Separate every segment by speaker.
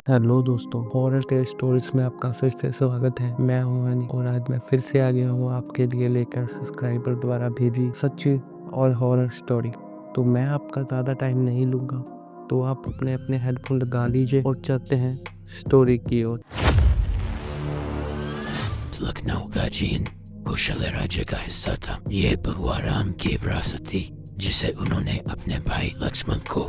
Speaker 1: Hello दोस्तों, horror के stories में आपका फिर से स्वागत है। मैं हूं हनी और आज मैं फिर से आ गया हूं आपके लिए लेकर सब्सक्राइबर द्वारा भेजी सच्ची और हॉरर स्टोरी। तो मैं आपका ज़्यादा टाइम नहीं लूँगा, तो आप अपने अपने हेडफोन लगा लीजिए और चलते हैं स्टोरी की ओर।
Speaker 2: लखनऊ का जीन कौशल राज्य का हिस्सा था। ये भगवाराम की विरासत थी जिसे उन्होंने अपने भाई लक्ष्मण को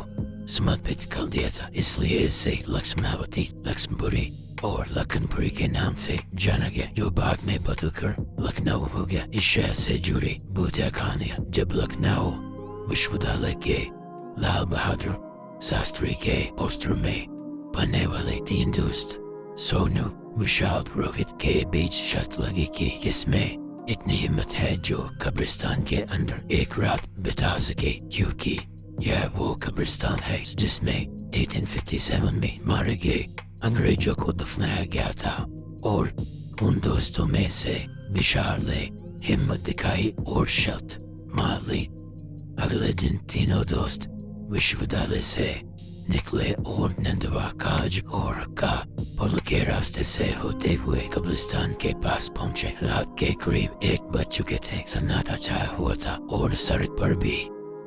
Speaker 2: समर्पित कर दिया था, इसलिए इसे लक्ष्मणावती, लक्ष्मणपुरी और लखनपुरी के नाम से जाना गया, जो बाद में बदलकर लखनऊ हो गया। इस शहर से जुड़ी भूतिया कहानियां। जब लखनऊ विश्वविद्यालय के लाल बहादुर शास्त्री के पोस्टर में बनने वाले 3 दोस्त सोनू, विशाल, रोहित के बीच शर्त लगी कि किसमें इतनी हिम्मत है जो कब्रिस्तान के अंदर एक रात बिता सके, क्योंकि यह वो कब्रिस्तान है जिसमें 1857 में मारे गए अंग्रेजों को दफनाया गया था। और उन दोस्तों में से विशाल ने हिम्मत दिखाई और शर्त मान ली। अगले दिन तीनों दोस्त विश्वविद्यालय से निकले और नंदवा कॉलेज और का पुल के रास्ते से होते हुए कब्रिस्तान के पास पहुंचे। रात के करीब 1 बज चुके थे। सन्नाटा छाया हुआ था और सड़क पर भी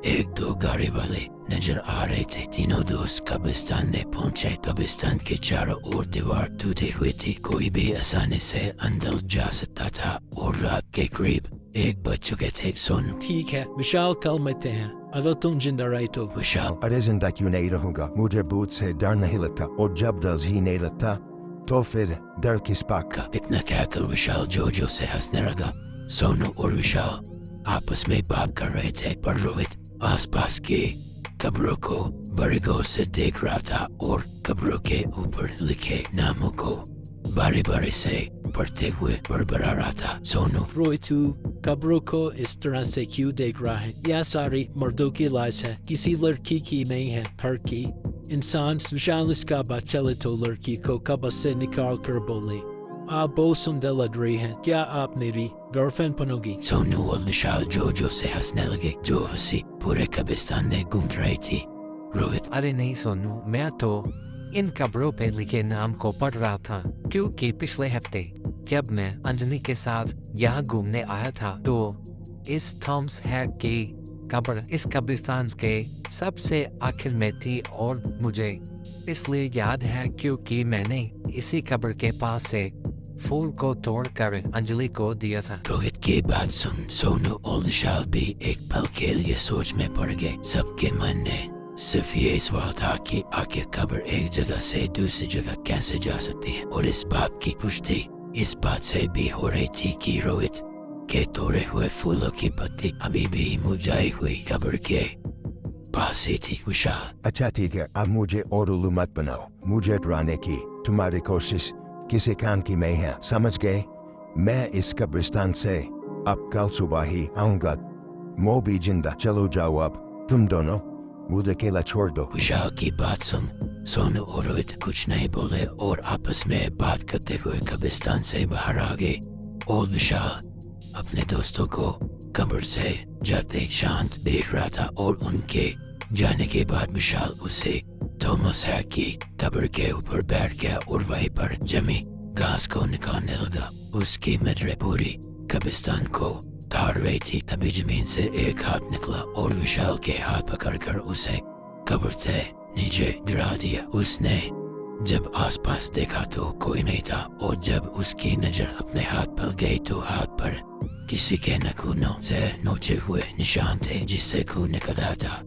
Speaker 2: 1-2 गाड़ी वाले नजर आ रहे थे। तीनों दोस्त कब्रिस्तान में पहुंचे। कब्रिस्तान के चारों ओर दीवार टूटी हुई थी, कोई भी आसानी से अंदर जा सकता था और रात के करीब 1 बज चुके थे। सोनू,
Speaker 3: ठीक है विशाल, कल मिलते हैं। अगर तुम जिंदा रहे तो।
Speaker 2: विशाल,
Speaker 4: अरे जिंदा क्यों नहीं रहूंगा, मुझे भूत से डर नहीं लगता, और जब डर ही नहीं लगता तो फिर डर किस बात का।
Speaker 2: इतना कहकर विशाल जोर से हंसने लगा। सोनू और विशाल आपस में बात कर रहे थे, पर रोहित आसपास के कब्रों को बड़े गौर से देख रहा था और कब्रों के ऊपर लिखे नामों को बारी बारी से पढ़ते हुए बड़बड़ा रहा था। सोनू,
Speaker 3: रोहित, तू कब्रों को इस तरह से क्यों देख रहा है? यह सारी मर्दों की लाश है, किसी लड़की की नहीं है। हर की इंसान विशाल इसका बात चले तो लड़की को कब्र से निकाल कर बोले, आप बहुत सुंदर लग रही हैं, क्या आप मेरी गर्लफ्रेंड बनोगी?
Speaker 2: सोनू और विशाल जोर से हंसने लगे। जो हंसी पूरे कब्रिस्तान में गूंज रही थी। रोहित,
Speaker 5: अरे नहीं सोनू, मैं तो इन कब्रों पे लिखे नाम को पढ़ रहा था, क्योंकि पिछले हफ्ते जब मैं अंजनी के साथ यहाँ घूमने आया था तो इस थॉमस हैक की कब्र इस कब्रिस्तान के सबसे आखिर में थी, और मुझे इसलिए याद है क्योंकि मैंने इसी कब्र के पास से फूल को तोड़कर अंजलि को दिया था।
Speaker 2: रोहित की बात सुन सोनू और विशाल भी एक पल के लिए सोच में पड़ गए। सबके मन में सिर्फ ये सवाल था कि आखिर कब्र एक जगह से दूसरी जगह कैसे जा सकती है, और इस बात की पुष्टि इस बात से भी हो रही थी कि रोहित के तोड़े हुए फूलों की पत्ती अभी भी मुरझाई हुई कब्र के पास ही थी। विशाल,
Speaker 4: अच्छा ठीक है, अब मुझे और उल्लू मत बनाओ, मुझे डराने की तुम्हारी कोशिश किसी काम की नहीं है, समझ गए? मैं इस कब्रिस्तान से अब कल सुबह ही आऊंगा। मो भी जिंदा, चलो जाओ अब तुम दोनों, मुझे अकेला छोड़ दो।
Speaker 2: विशाल की बात सुन सोनू और रोहित कुछ नहीं बोले और आपस में बात करते हुए कब्रिस्तान से बाहर आ गए। और विशाल अपने दोस्तों को कब्र से जाते शांत देख रहा था, और उनके जाने के बाद विशाल उसे थॉमस हैक की कब्र के ऊपर बैठ गया और वहीं पर जमी घास को निकालने लगा। उसकी नजरें पूरी कब्रिस्तान को ताड़ रही थी। तभी जमीन से एक हाथ निकला और विशाल के हाथ पकड़कर उसे कब्र से नीचे गिरा दिया। उसने जब आसपास देखा तो कोई नहीं था, और जब उसकी नजर अपने हाथ पर गई तो हाथ पर किसी के नाखूनों से नोचे हुए निशान थे जिससे खून निकल रहा था।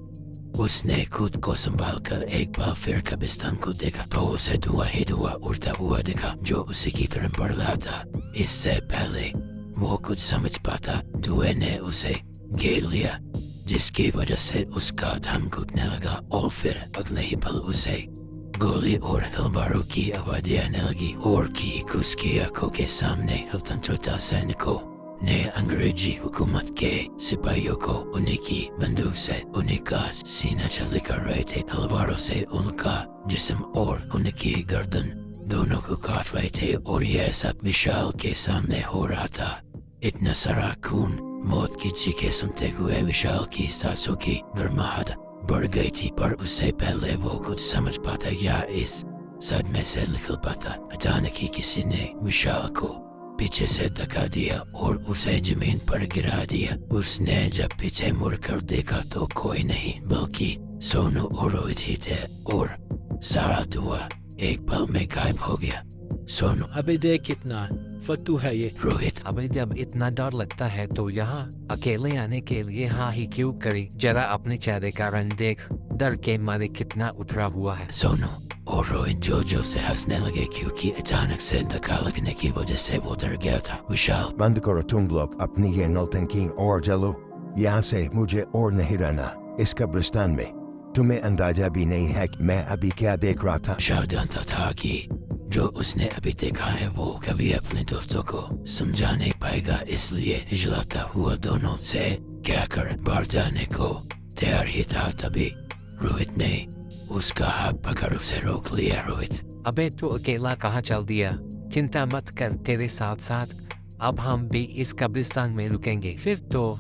Speaker 2: उसने खुद को संभाल कर एक बार फिर कब्रिस्तान को देखा तो उसे धुआं ही धुआं उड़ता हुआ दिखा जो उसी की तरफ बढ़ रहा था। इससे पहले वो कुछ समझ पाता, धुएं ने उसे घेर लिया, जिसकी वजह से उसका दम घुटने लगा, और फिर अगले ही पल उसे गोली और तलवारों की आवाज़ें आने लगी और की उसकी आंखों के सामने स्वतंत्रता सैनिकों ने अंग्रेजी हुकूमत के सिपाहियों को उन्हीं की बंदूक से उन्हीं का सीना छलनी कर रहे थे। तलवारों से उनका जिस्म और उनकी गर्दन दोनों को काट रहे थे, और यह सब विशाल के सामने हो रहा था। इतना सारा खून, मौत की चीखें सुनते हुए विशाल की सांसों की गर्माहट बढ़ गई थी, पर उससे पहले वो कुछ समझ पाता या इस सदमे से निकल पाता। अचानक ही किसी ने विशाल को पीछे से धक्का दिया और उसे जमीन पर गिरा दिया। उसने जब पीछे मुड़कर देखा तो कोई नहीं बल्कि सोनू और रोहित ही थे और सारा धुआं एक पल में गायब हो गया। सोनू,
Speaker 3: अबे देख कितना फट्टू है ये।
Speaker 2: रोहित,
Speaker 5: अबे जब इतना डर लगता है तो यहाँ अकेले आने के लिए हाँ ही क्यों करी? जरा अपने चेहरे का रंग देख, डर के मारे कितना उतरा हुआ है।
Speaker 2: सोनू और रोहित जोर से हंसने लगे क्योंकि अचानक से धक्का लगने की वजह से वो डर गया था। विशाल,
Speaker 4: बंद करो तुम लोग अपनी ये नौटंकी और चलो यहाँ से, मुझे और नहीं रहना इस कब्रिस्तान में। तुम्हें अंदाजा भी नहीं है कि मैं अभी क्या देख रहा था।
Speaker 2: विशाल जानता था कि जो उसने अभी देखा है वो कभी अपने दोस्तों को समझा नहीं पाएगा, इसलिए हिजलाता हुआ दोनों से क्या कर बाहर जाने को तैयार ही था। तभी रोहित ने उसका हाथ पकड़ उसे रोक लिया। रोहित,
Speaker 5: अबे तू अकेला कहाँ चल दिया? चिंता मत कर, तेरे साथ साथ अब हम भी इस कब्रिस्तान में रुकेंगे, फिर तो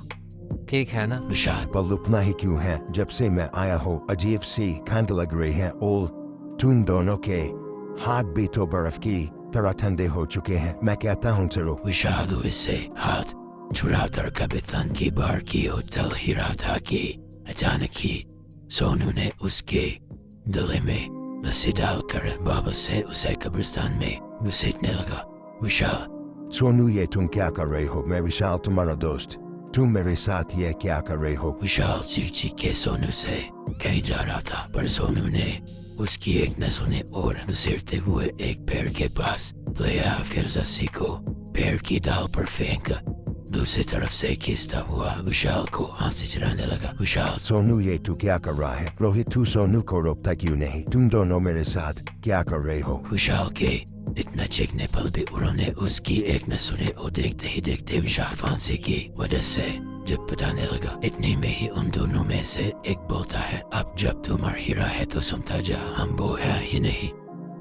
Speaker 5: ठीक है ना?
Speaker 2: विशाल,
Speaker 4: पर लुकना ही क्यों है? जब से मैं आया हूँ अजीब सी ठंड लग रही है और तुम दोनों के हाथ भी तो बर्फ की तरह ठंडे हो चुके हैं। मैं कहता हूँ चलो।
Speaker 2: विशाल उससे हाथ छुड़ाकर कब्रिस्तान की बाहर की ओर चल ही रहा था कि अचानक ही सोनू ने उसके गले में रस्सी डालकर वापस से उसे कब्रिस्तान में घसीटने लगा। विशाल,
Speaker 4: सोनू, ये तुम क्या कर रहे हो? मैं विशाल तुम्हारा दोस्त, तुम मेरे साथ ये क्या कर रहे हो?
Speaker 2: विशाल चीख के सोनू से कहीं जा रहा था, पर सोनू ने उसकी एक न सुने और घसीटते हुए एक पेड़ के पास ले आया, फिर रस्सी को पेड़ की डाल पर फेंका। दूसरी तरफ से खींचता हुआ विशाल को हाथ से चढ़ाने लगा। विशाल,
Speaker 4: सोनू, ये तू क्या कर रहा है? रोहित, तू सोनू को रोकता क्यों नहीं? तुम दोनों मेरे साथ क्या कर रहे हो?
Speaker 2: विशाल के इतना चीखने पर भी उन्होंने उसकी एक न सुने और देखते ही देखते विशाल फांसी की वजह से जब बताने लगा। इतने में ही उन दोनों में से एक बोलता है, अब जब तू मर ही रहा है तो सुनता जा, हम वो है ही नहीं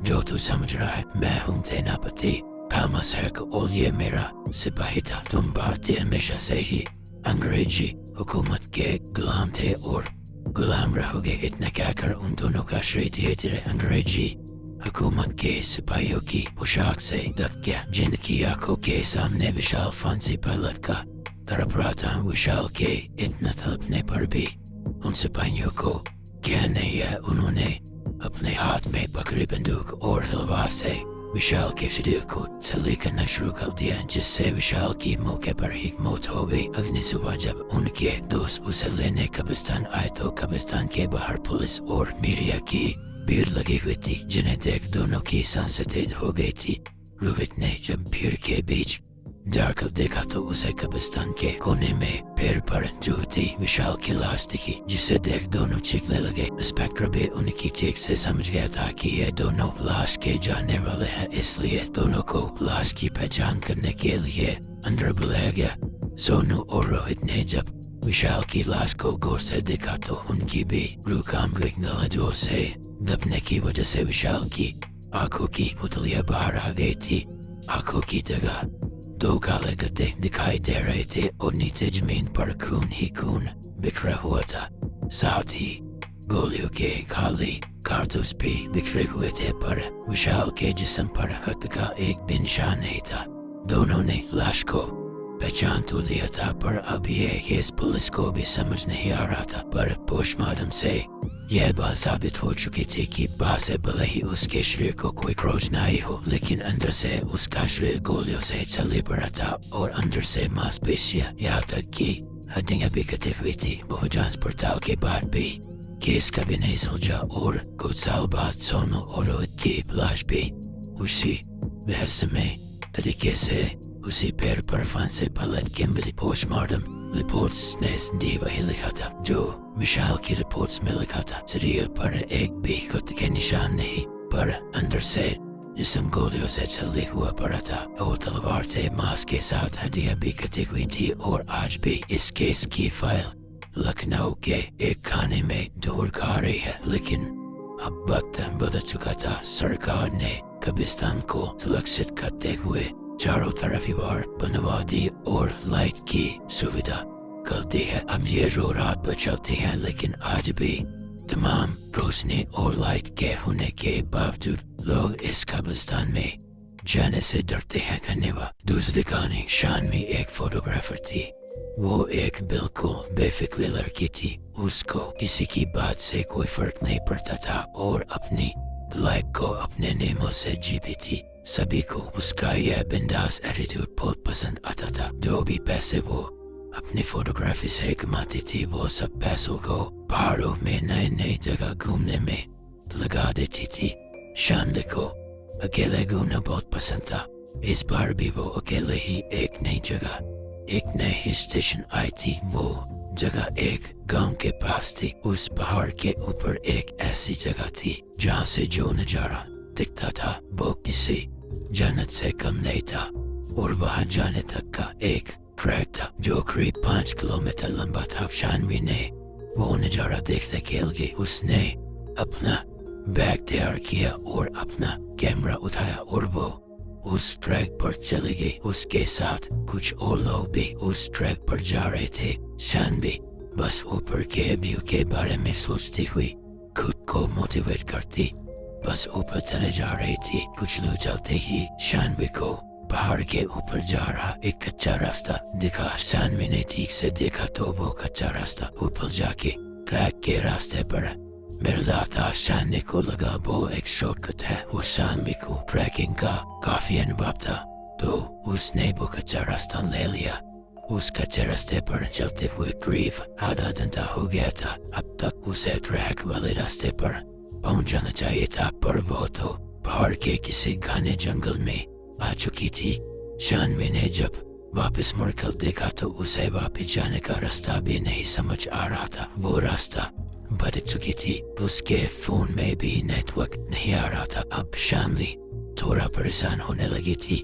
Speaker 2: जो तू समझ रहा है। मैं हूँ सेनापति थॉमस हैक और ये मेरा सिपाही था। तुम भारतीय हमेशा से ही अंग्रेजी हुकूमत के गुलाम थे और गुलाम रहोगे। इतना कहकर उन दोनों का शरीर धीरे धीरे अंग्रेजी हुकूमत के सिपाहियों की पोशाक से ढक गया, जिनकी आंखों के सामने विशाल फांसी पर लटका तड़प रहा था। विशाल के इतना तड़पने पर भी उन सिपाहियों को क्या नहीं है, उन्होंने अपने हाथ में पकड़ी बंदूक और तलवार से विशाल के शरीर को छली करना शुरू कर दिया, जिससे विशाल की मौके पर ही मौत हो गई। अगली सुबह जब उनके दोस्त उसे लेने कब्रिस्तान आए तो कब्रिस्तान के बाहर पुलिस और मीडिया की भीड़ लगी हुई थी, जिन्हें देख दोनों की सांसें तेज हो गई थी। रोहित ने जब भीड़ के बीच जाकर देखा तो उसे कब्रिस्तान के कोने में पैर पर जो थी विशाल की लाश दिखी, जिसे देख दोनों चीखने लगे। इंस्पेक्टर भी उनकी चीख से समझ गया था कि ये दोनों लाश के जानने वाले हैं, इसलिए दोनों को लाश की पहचान करने के लिए अंदर बुलाया गया। सोनू और रोहित ने जब विशाल की लाश को गौर से देखा तो उनकी भी रूह काम गई। गला जोर से दबने की वजह से विशाल की आंखों की पुतलियां बाहर आ गई थी। आंखों की जगह दो काले गड्ढे दिखाई दे रहे थे और नीचे जमीन पर खून ही खून बिखरा हुआ था। साथ ही गोलियों के खाली कारतूस भी बिखरे हुए थे, पर विशाल के जिस्म पर हत्या का एक भी निशान नहीं था। दोनों ने लाश को पहचान तो लिया था, पर अब ये केस पुलिस को भी समझ नहीं आ रहा था। पर पोस्टमार्टम से यह बात साबित हो चुकी थी कि बाहर से भले ही उसके शरीर को कोई खरोच न आई हो, लेकिन अंदर से उसका शरीर गोलियों से छले पड़ा था और अंदर से मांसपेशियां यहाँ तक कि हड्डियां भी कटी हुई थी। बहुत जांच पड़ताल के बाद भी केस कभी नहीं सुलझा और कुछ साल बाद सोनू और रोहित की लाश भी उसी रहस्यमय तरीके से उसी पैर पर फांसी पर लटके मिली। पोस्टमार्टम रिपोर्ट्स ने वही लिखा था जो विशाल की रिपोर्ट्स में लिखा था। शरीर पर एक भी कुछ के निशान नहीं, पर अंदर से जिस्म गोलियों से छले हुआ पड़ा था और तलवार से मांस के साथ हड्डियां भी कटी हुई थी। और आज भी इस केस की फाइल लखनऊ के एक खाने में ढूंढ खा रही है, लेकिन अब वक्त बदल चुका था। सरकार ने कब्रिस्तान को सुरक्षित करते हुए चारों तरफ दीवार बनवा दी और लाइट की सुविधा गलती है। अब ये रो रात पर चलती है, लेकिन आज भी तमाम रोशनी और लाइट के होने के बावजूद लोग इस कब्रिस्तान में जाने से डरते हैं। धन्यवाद। दूसरी कहानी, शानवी एक फोटोग्राफर थी। वो एक बिल्कुल बेफिक्र लड़की थी। उसको किसी की बात से कोई फर्क नहीं पड़ता था और अपनी लाइफ को अपने नेमों से जीती थी। सभी को उसका यह बिंदास एटीट्यूड बहुत पसंद आता था। जो भी पैसे वो अपनी फोटोग्राफी से कमाती थी, वो सब पैसों को पहाड़ों में नई नई जगह घूमने में लगा देती थी। शानवी को अकेले घूमना बहुत पसंद था। इस बार भी वो अकेले ही एक नई जगह, एक नए हिल स्टेशन आई थी। वो जगह एक गांव के पास थी। उस पहाड़ के ऊपर एक ऐसी जगह थी जहां से जो नजारा दिखता था वो किसी जन्नत से कम नहीं था। और वहां जाने तक का एक ट्रैक था जो करीब 5 किलोमीटर लंबा था। शानवी ने वो नजारा देखने के लिए उसने अपना बैग तैयार किया और अपना कैमरा उठाया और वो उस ट्रैक पर चले गए। उसके साथ कुछ और लोग भी उस ट्रैक पर जा रहे थे। शानवी बस ऊपर के व्यू के बारे में सोचती हुई खुद को मोटिवेट करती बस ऊपर चले जा रही थी। कुछ लोग चलते ही शानवी को पहाड़ के ऊपर जा रहा एक कच्चा रास्ता दिखा। शानवी ने ठीक से देखा तो वो कच्चा रास्ता ऊपर जाके ट्रैक के रास्ते पर मिलता था। शानवी को लगा वो एक शॉर्टकट है। वो शानवी को ट्रैकिंग का काफी अनुभव था तो उसने वो कच्चा रास्ता ले लिया। उस कच्चे रास्ते पर चलते हुए करीब आधा घंटा हो गया था। अब तक उसे ट्रैक वाले रास्ते पर पहुंच जाना चाहिए था, पर वो तो पहाड़ के किसी घने जंगल में आ चुकी थी। शानवी ने जब वापस मुड़कर देखा तो उसे वापस जाने का रास्ता भी नहीं समझ आ रहा था। वो रास्ता बदल चुकी थी। उसके फोन में भी नेटवर्क नहीं आ रहा था। अब शानवी थोड़ा परेशान होने लगी थी।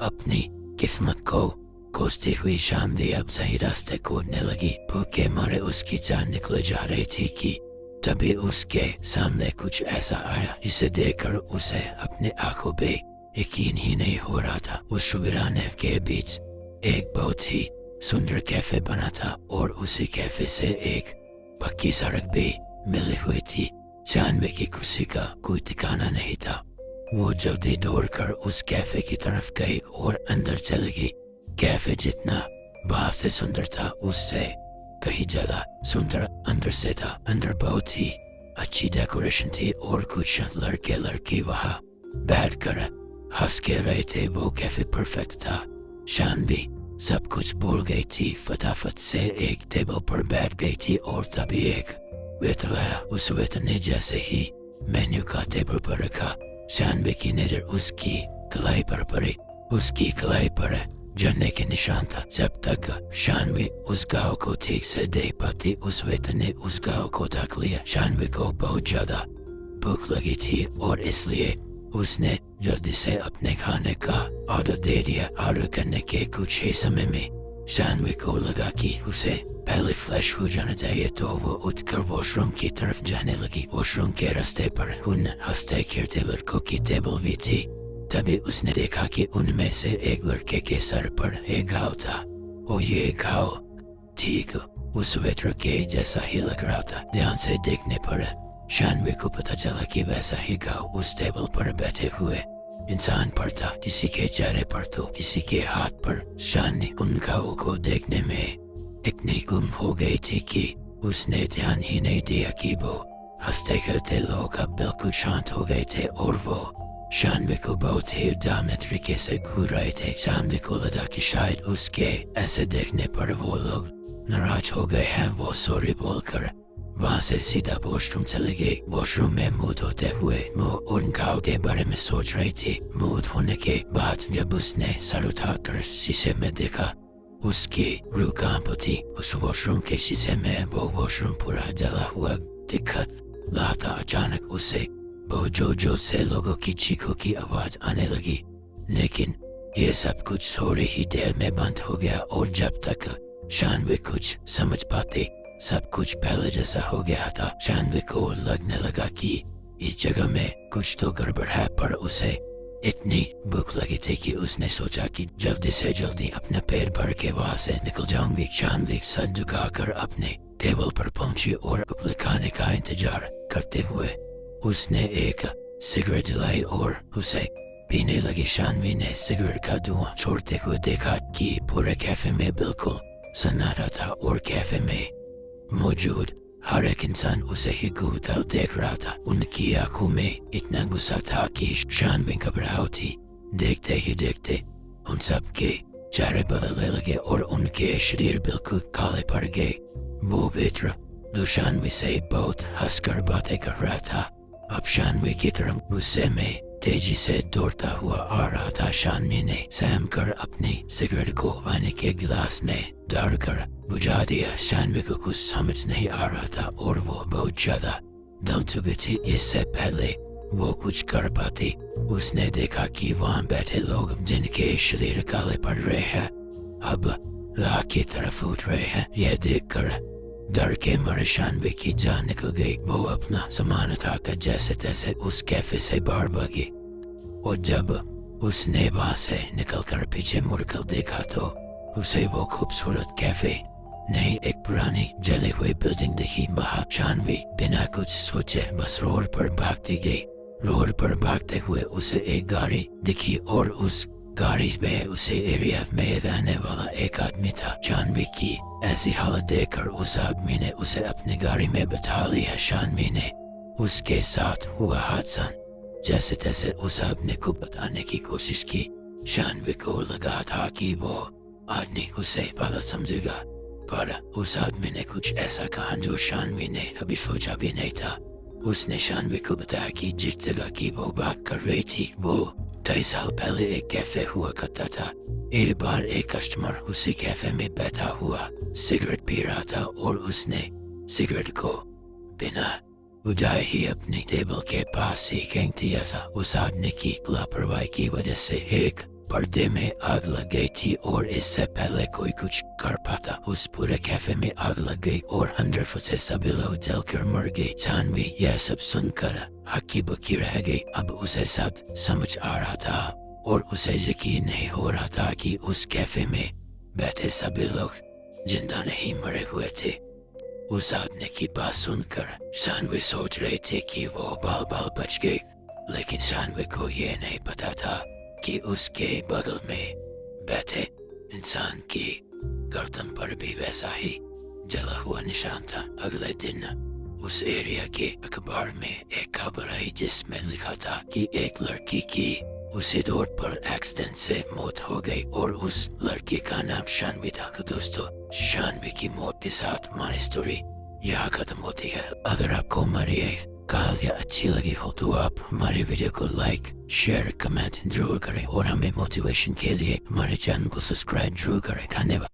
Speaker 2: अपनी किस्मत को कोसती हुई शानवी अब सही रास्ते खोजने लगी। भूख के मारे उसकी जान निकल जा रही थी कि तभी उसके सामने कुछ ऐसा आया जिसे देखकर उसे अपने आंखों पे यकीन ही नहीं हो रहा था। उस वीराने के बीच एक बहुत ही सुंदर कैफे बना था और उसी कैफे से एक पक्की सड़क भी मिली हुई थी। शानवी की खुशी का कोई ठिकाना नहीं था। वो जल्दी दौड़कर उस कैफे की तरफ गई और अंदर चली गई। कैफे जितना बाहर से सुंदर था उससे कहीं ज्यादा सुंदर अंदर से था। अंदर बहुत ही अच्छी डेकोरेशन थी और कुछ लड़के लड़की वहां बैठकर हंस के रहे थे। वो कैफे परफेक्ट था। शानवी सब कुछ भूल गई थी। फटाफट से एक टेबल पर बैठ गई थी और तभी एक वेटर आया। उस वेटर ने जैसे ही मेन्यू का टेबल पर रखा, शानवी की नजर उसकी कलाई पर पड़ी। उसकी कलाई पर जलने के निशान था। जब तक शानवी उस गाँव को ठीक से देख पाती, उस वेटर ने उस गाँव को ढक लिया। शानवी को बहुत ज्यादा भूख लगी थी और इसलिए उसने जल्दी से अपने खाने का ऑर्डर दे दिया। ऑर्डर करने के कुछ ही समय में शानवी को लगा कि उसे पहले फ्रेश हो जाना चाहिए, तो वो उठकर वॉशरूम की तरफ जाने लगी। वॉशरूम के रास्ते पर उन हंसते खेलते लड़कों की टेबल भी थी। तभी उसने देखा कि उनमें से एक लड़के के सर पर एक घाव था और ये घाव ठीक उस वेटर के जैसा ही लग रहा था। ध्यान से देखने पर शानवी को पता चला कि वैसा ही घाव उस टेबल पर बैठे हुए इंसान पर था। किसी के चेहरे पर तो किसी के हाथ पर। शानवी उन घावों को देखने में इतनी गुम हो गई थी कि उसने ध्यान ही नहीं दिया कि वो हंसते खेलते लोग अब बिल्कुल शांत हो गए थे और वो शानवी को बहुत ही उदाम तरीके से घूर रहे थे। शानवी को लगा कि शायद उसके ऐसे देखने पर वो लोग नाराज हो गए हैं। वो सॉरी बोलकर वहाँ से सीधा वॉशरूम चले गए। वॉशरूम में मुंह धोते हुए वो उन घाव के बारे में सोच रही थी। मुंह धोने के बाद जब उसने सर उठाकर शीशे में देखा, उसकी रूह कांप उठी। उस वॉशरूम के शीशे में वो वॉशरूम पूरा जला हुआ दिख रहा था। अचानक उसे बहुत जोर जोर से लोगों की चीखों की आवाज आने लगी, लेकिन ये सब कुछ थोड़ी ही देर में बंद हो गया और जब तक शानवी कुछ समझ पाती, सब कुछ पहले जैसा हो गया था। शानवी को लगने लगा कि इस जगह में कुछ तो गड़बड़ है, पर उसे इतनी भूख लगी थी कि उसने सोचा कि जल्दी से जल्दी अपना पेट भर के वहां से निकल जाऊंगी। शानवी सर झुकाकर अपने टेबल पर पहुंची और उपले खाने का इंतजार करते हुए उसने एक सिगरेट जलाई और उसे पीने लगी। शानवी ने सिगरेट का धुआं छोड़ते हुए देखा कि पूरे कैफे में बिल्कुल सन्नाटा था और कैफे में मौजूद हर एक इंसान उसे ही घूर कर देख रहा था। उनकी आंखों में इतना गुस्सा था कि शानवी घबराहट थी। देखते ही देखते उन सब के चेहरे बदलने लगे और उनके शरीर बिल्कुल काले पड़ गए। वो मित्र जो शानवी से बहुत हंसकर बातें कर रहा था अब शानवी की तरफ गुस्से में तेजी से दौड़ता हुआ आ रहा था। शानवी ने सहम कर अपनी सिगरेट को पानी के गिलास में डालकर बुझा दिया। शानवी को कुछ समझ नहीं आ रहा था और वो बहुत ज्यादा दम चुकी थी। इससे पहले वो कुछ कर पाती उसने देखा कि वहाँ बैठे लोग जिनके शरीर काले पड़ रहे हैं अब राह की तरफ उठ रहे हैं। यह देखकर डर के मारे शानवी की जान निकल गई। वो अपना सामान उठाकर जैसे तैसे उस कैफे से बाहर भागी और जब उसने वहां से निकलकर पीछे मुड़कर देखा तो उसे वो खूबसूरत कैफे नहीं एक पुरानी जली हुई बिल्डिंग दिखी। वहाँ शानवी बिना कुछ सोचे बस रोड पर भागती गई। रोड पर भागते हुए उसे एक गाड़ी दिखी और उस गाड़ी में उसे एरिया में रहने वाला एक आदमी था। शानवी की ऐसी हालत देखकर उस आदमी ने उसे अपनी गाड़ी में बैठा लिया। शानवी ने उसके साथ हुआ हादसा जैसे तैसे उस आदमी को बताने की कोशिश की। शानवी को लगा था कि वो आदमी उसे पागल समझेगा पर उस आदमी ने कुछ ऐसा कहा जो शानवी ने कभी सोचा भी नहीं था। उसने शानवी को बताया कि जिस जगह की वो बात कर रही थी वो 2.5 साल पहले एक कैफे हुआ करता था। एक बार एक कस्टमर उसी कैफे में बैठा हुआ सिगरेट पी रहा था और उसने सिगरेट को बिना बुझाए ही अपनी टेबल के पास ही फेंक दिया था। उस आदमी की लापरवाही की वजह से एक पर्दे में आग लग गई थी और इससे पहले कोई कुछ कर पाता उस पूरे कैफे में आग लग गई और 100 फुट सभी लोग जलकर मर गए। शानवी यह सब सुनकर हक्की बक्की रह गई। अब उसे सब समझ आ रहा था और उसे यकीन नहीं हो रहा था कि उस कैफे में बैठे सभी लोग जिंदा नहीं मरे हुए थे। उस आदमी की बात सुनकर शानवी सोच रही थी कि वो बाल बाल बच गई लेकिन शानवी को यह नहीं पता था कि उसके बगल में बैठे इंसान की गर्दन पर भी वैसा ही जला हुआ निशान था। अगले दिन उस एरिया के अखबार में एक खबर आई जिसमें लिखा था कि एक लड़की की उसी रोड पर एक्सीडेंट से मौत हो गई और उस लड़की का नाम शानवी था। तो दोस्तों शानवी की मौत के साथ हमारी स्टोरी यहाँ खत्म होती है। अगर आपको हमारी कहानी अच्छी लगी हो तो आप हमारे वीडियो को लाइक शेयर कमेंट जरूर करें और हमें मोटिवेशन के लिए हमारे चैनल को सब्सक्राइब जरूर करें। धन्यवाद।